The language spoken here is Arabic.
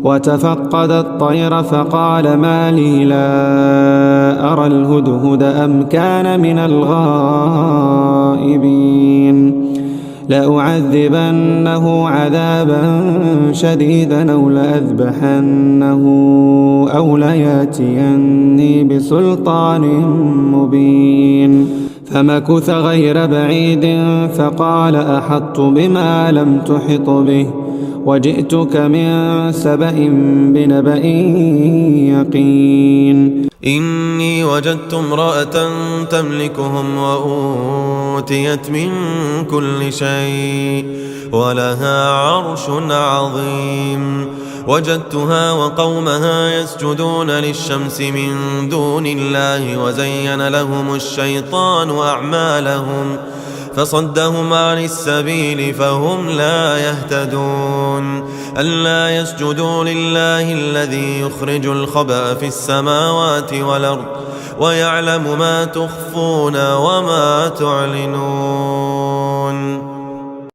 وتفقد الطير فقال ما لي لا أرى الهدهد أم كان من الغائبين لأعذبنه عذابا شديدا أو لأذبحنه أو لياتيني بسلطان مبين فمكث غير بعيد فقال أحطت بما لم تحط به وجئتك من سبأ بنبأ يقين إني وجدت امرأة تملكهم وأوتيت من كل شيء ولها عرش عظيم وجدتها وقومها يسجدون للشمس من دون الله وزين لهم الشيطان أعمالهم فصدهم عن السبيل فهم لا يهتدون ألا يسجدوا لله الذي يخرج الخبأ في السماوات والأرض ويعلم ما تخفون وما تعلنون